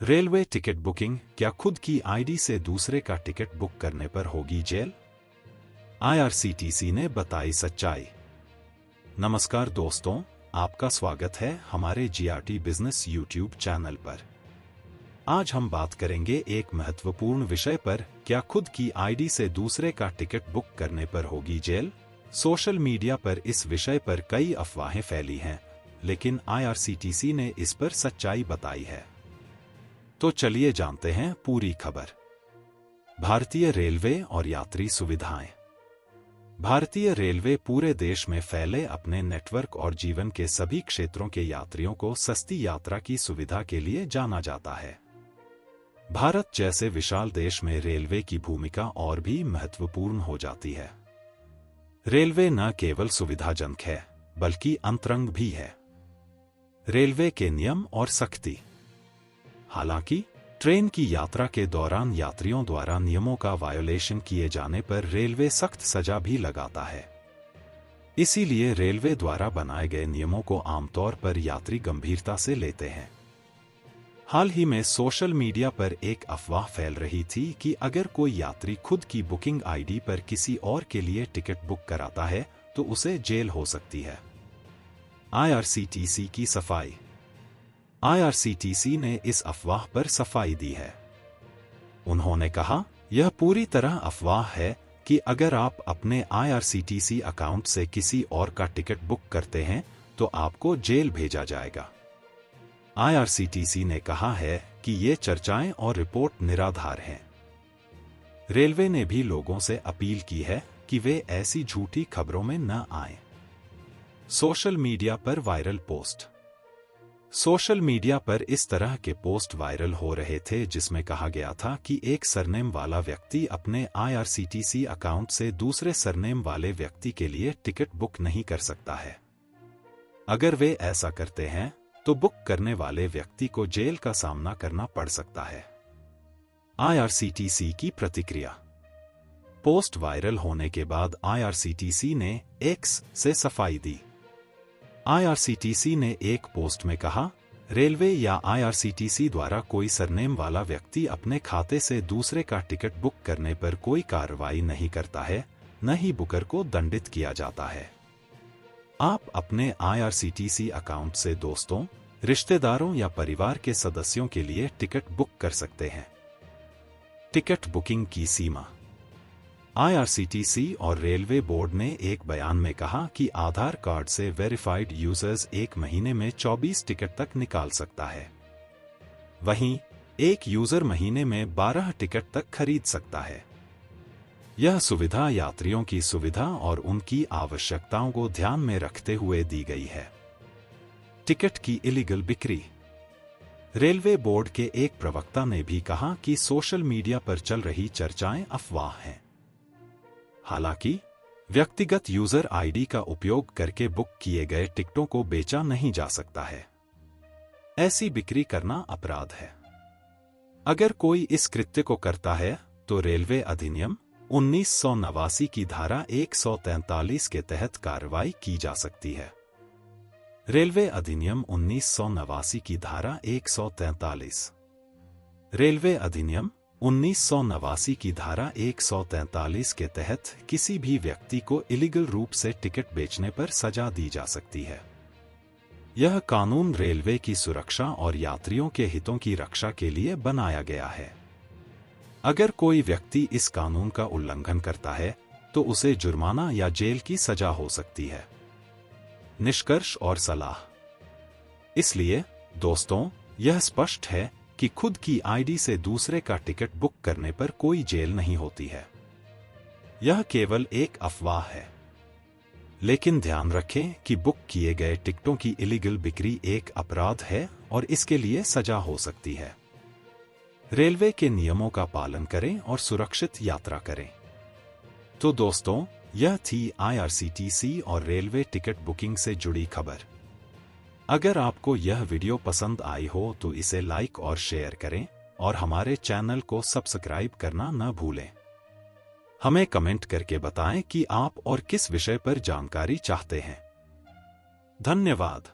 Railway ticket booking, क्या खुद की आईडी से दूसरे का टिकट बुक करने पर होगी जेल? आईआरसीटीसी ने बताई सच्चाई। नमस्कार दोस्तों, आपका स्वागत है हमारे जीआरटी बिजनेस यूट्यूब चैनल पर। आज हम बात करेंगे एक महत्वपूर्ण विषय पर, क्या खुद की आईडी से दूसरे का टिकट बुक करने पर होगी जेल? सोशल मीडिया पर इस विषय पर कई अफवाहें फैली हैं, लेकिन आईआरसीटीसी ने इस पर सच्चाई बताई है। तो चलिए जानते हैं पूरी खबर। भारतीय रेलवे और यात्री सुविधाएं। भारतीय रेलवे पूरे देश में फैले अपने नेटवर्क और जीवन के सभी क्षेत्रों के यात्रियों को सस्ती यात्रा की सुविधा के लिए जाना जाता है। भारत जैसे विशाल देश में रेलवे की भूमिका और भी महत्वपूर्ण हो जाती है। रेलवे न केवल सुविधाजनक है, बल्कि अंतरंग भी है। रेलवे के नियम और सख्ती। हालांकि ट्रेन की यात्रा के दौरान यात्रियों द्वारा नियमों का वायोलेशन किए जाने पर रेलवे सख्त सजा भी लगाता है। इसीलिए रेलवे द्वारा बनाए गए नियमों को आमतौर पर यात्री गंभीरता से लेते हैं। हाल ही में सोशल मीडिया पर एक अफवाह फैल रही थी कि अगर कोई यात्री खुद की बुकिंग आईडी पर किसी और के लिए टिकट बुक कराता है तो उसे जेल हो सकती है। आईआरसीटीसी की सफाई। आईआरसीटीसी ने इस अफवाह पर सफाई दी है। उन्होंने कहा, यह पूरी तरह अफवाह है कि अगर आप अपने आईआरसीटीसी अकाउंट से किसी और का टिकट बुक करते हैं तो आपको जेल भेजा जाएगा। आईआरसीटीसी ने कहा है कि ये चर्चाएं और रिपोर्ट निराधार हैं। रेलवे ने भी लोगों से अपील की है कि वे ऐसी झूठी खबरों में न आएं। सोशल मीडिया पर वायरल पोस्ट। सोशल मीडिया पर इस तरह के पोस्ट वायरल हो रहे थे जिसमें कहा गया था कि एक सरनेम वाला व्यक्ति अपने आईआरसीटीसी अकाउंट से दूसरे सरनेम वाले व्यक्ति के लिए टिकट बुक नहीं कर सकता है। अगर वे ऐसा करते हैं तो बुक करने वाले व्यक्ति को जेल का सामना करना पड़ सकता है। आईआरसीटीसी की प्रतिक्रिया। पोस्ट वायरल होने के बाद आईआरसीटीसी ने एक्स से सफाई दी। आईआरसीटीसी ने एक पोस्ट में कहा, रेलवे या आईआरसीटीसी द्वारा कोई सरनेम वाला व्यक्ति अपने खाते से दूसरे का टिकट बुक करने पर कोई कार्रवाई नहीं करता है, न ही बुकर को दंडित किया जाता है। आप अपने आईआरसीटीसी अकाउंट से दोस्तों, रिश्तेदारों या परिवार के सदस्यों के लिए टिकट बुक कर सकते हैं। टिकट बुकिंग की सीमा। आईआरसीटीसी और रेलवे बोर्ड ने एक बयान में कहा कि आधार कार्ड से वेरिफाइड यूजर्स एक महीने में 24 टिकट तक निकाल सकता है। वहीं एक यूजर महीने में 12 टिकट तक खरीद सकता है। यह सुविधा यात्रियों की सुविधा और उनकी आवश्यकताओं को ध्यान में रखते हुए दी गई है। टिकट की इलीगल बिक्री। रेलवे बोर्ड के एक प्रवक्ता ने भी कहा कि सोशल मीडिया पर चल रही चर्चाएं अफवाह हैं। हालांकि व्यक्तिगत यूजर आईडी का उपयोग करके बुक किए गए टिकटों को बेचा नहीं जा सकता है। ऐसी बिक्री करना अपराध है। अगर कोई इस कृत्य को करता है तो रेलवे अधिनियम 1989 की धारा 143 के तहत कार्रवाई की जा सकती है। रेलवे अधिनियम 1989 की धारा 143। रेलवे अधिनियम 1989 की धारा 143 के तहत किसी भी व्यक्ति को इलीगल रूप से टिकट बेचने पर सजा दी जा सकती है। यह कानून रेलवे की सुरक्षा और यात्रियों के हितों की रक्षा के लिए बनाया गया है। अगर कोई व्यक्ति इस कानून का उल्लंघन करता है तो उसे जुर्माना या जेल की सजा हो सकती है। निष्कर्ष और सलाह। इसलिए दोस्तों, यह स्पष्ट है कि खुद की आईडी से दूसरे का टिकट बुक करने पर कोई जेल नहीं होती है। यह केवल एक अफवाह है। लेकिन ध्यान रखें कि बुक किए गए टिकटों की इलीगल बिक्री एक अपराध है और इसके लिए सजा हो सकती है। रेलवे के नियमों का पालन करें और सुरक्षित यात्रा करें। तो दोस्तों, यह थी आईआरसीटीसी और रेलवे टिकट बुकिंग से जुड़ी खबर। अगर आपको यह वीडियो पसंद आई हो तो इसे लाइक और शेयर करें और हमारे चैनल को सब्सक्राइब करना न भूलें। हमें कमेंट करके बताएं कि आप और किस विषय पर जानकारी चाहते हैं। धन्यवाद।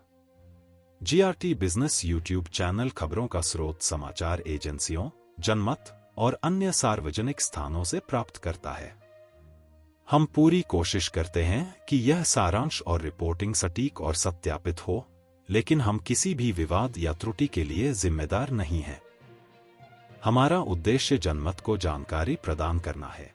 जीआरटी बिजनेस यूट्यूब चैनल खबरों का स्रोत समाचार एजेंसियों, जनमत और अन्य सार्वजनिक स्थानों से प्राप्त करता है। हम पूरी कोशिश करते हैं कि यह सारांश और रिपोर्टिंग सटीक और सत्यापित हो, लेकिन हम किसी भी विवाद या त्रुटि के लिए जिम्मेदार नहीं हैं। हमारा उद्देश्य जनमत को जानकारी प्रदान करना है।